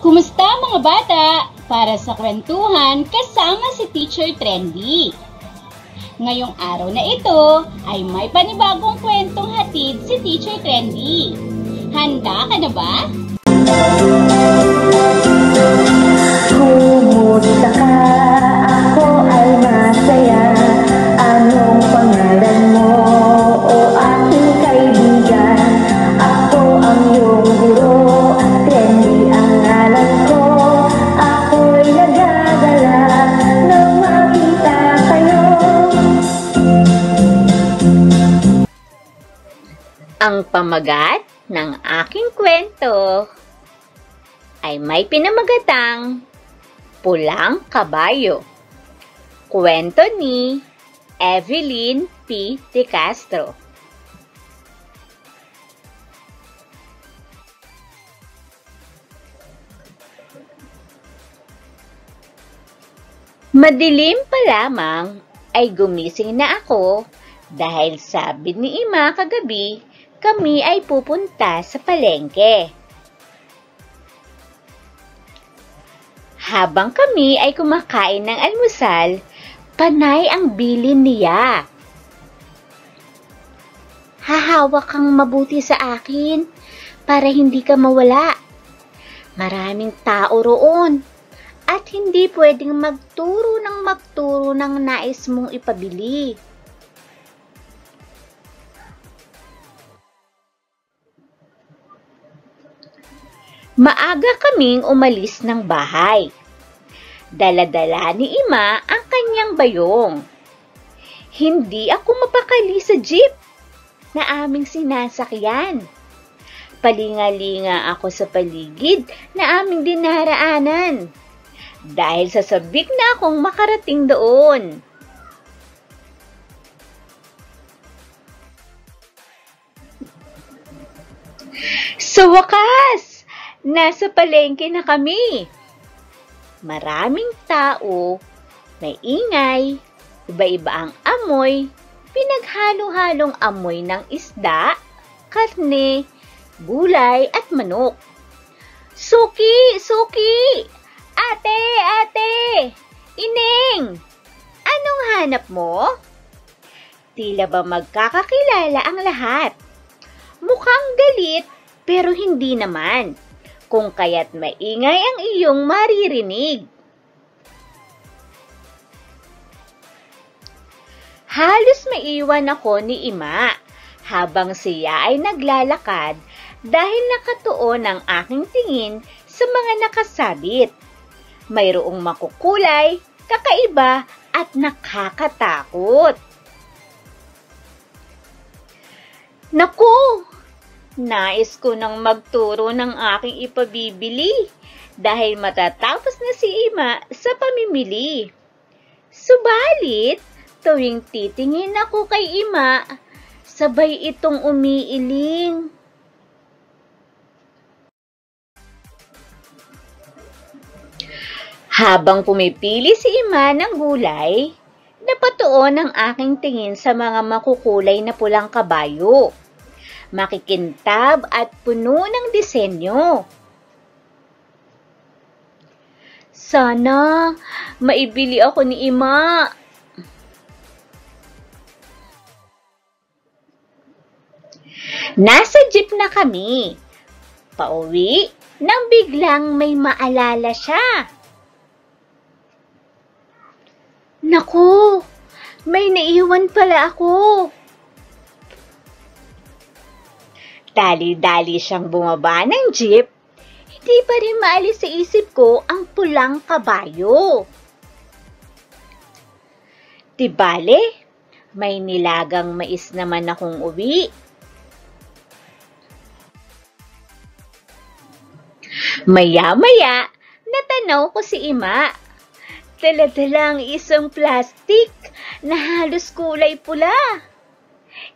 Kumusta mga bata? Para sa kwentuhan kasama si Teacher Trendy. Ngayong araw na ito ay may panibagong kwentong hatid si Teacher Trendy. Handa ka na ba? Kumusta ka? Ako ay masaya. Anong pangalan mo o aking kaibigan? Ako ang iyong guro, Trendy ang ngalan ko. Ako'y nagdadala nang makita kayo. Ang pamagat ng aking kwento ay may pinamagatang Pulang Kabayo. Kwento ni Evelyn P. De Castro. Madilim pa lamang ay gumising na ako dahil sabi ni Ima kagabi kami ay pupunta sa palengke. Habang kami ay kumakain ng almusal, panay ang bilin niya. Hahawak kang mabuti sa akin para hindi ka mawala. Maraming tao roon at hindi pwedeng magturo ng nais mong ipabili. Maaga kaming umalis ng bahay. Dala-dala ni Ima ang kanyang bayong. Hindi ako mapakali sa jeep na aming sinasakyan. Palinga-linga ako sa paligid na aming dinaraanan dahil sasabik na akong makarating doon. Sa wakas, nasa palengke na kami. Maraming tao, may ingay, iba-iba ang amoy, pinaghalo-halong amoy ng isda, karne, gulay at manok. Suki! Suki! Ate! Ate! Ining! Anong hanap mo? Tila ba magkakakilala ang lahat? Mukhang galit pero hindi naman. Kung kaya't maingay ang iyong maririnig. Halos maiwan ako ni Ima habang siya ay naglalakad dahil nakatuon ang aking tingin sa mga nakasabit. Mayroong makukulay, kakaiba at nakakatakot. Naku! Nais ko nang magturo ng aking ipabibili dahil matatapos na si Ima sa pamimili. Subalit, tuwing titingin ako kay Ima, sabay itong umiiling. Habang pumipili si Ima ng gulay, napatuon ang aking tingin sa mga makukulay na pulang kabayo. Makikintab at puno ng disenyo. Sana maibili ako ni Ima. Nasa jeep na kami. Pauwi nang biglang may maalala siya. Naku, may naiwan pala ako. Dali-dali siyang bumaba ng jeep, hindi pa rin maalis sa isip ko ang pulang kabayo. Di bale, may nilagang mais naman akong uwi. Maya-maya, natanaw ko si Ima. Dala-dala ang isang plastik na halos kulay pula.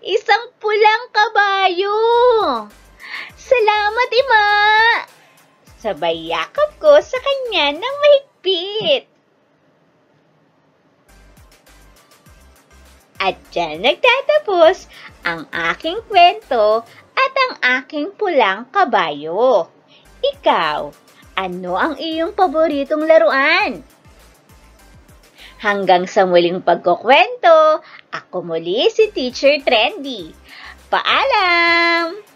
Isang pulang kabayo! Salamat, Ima! Sabay yakap ko sa kanya ng mahigpit. At dyan nagtatapos ang aking kwento at ang aking pulang kabayo. Ikaw, Ano ang iyong paboritong laruan? Hanggang sa muling pagkukwento, ako muli si Teacher Trendy. Paalam!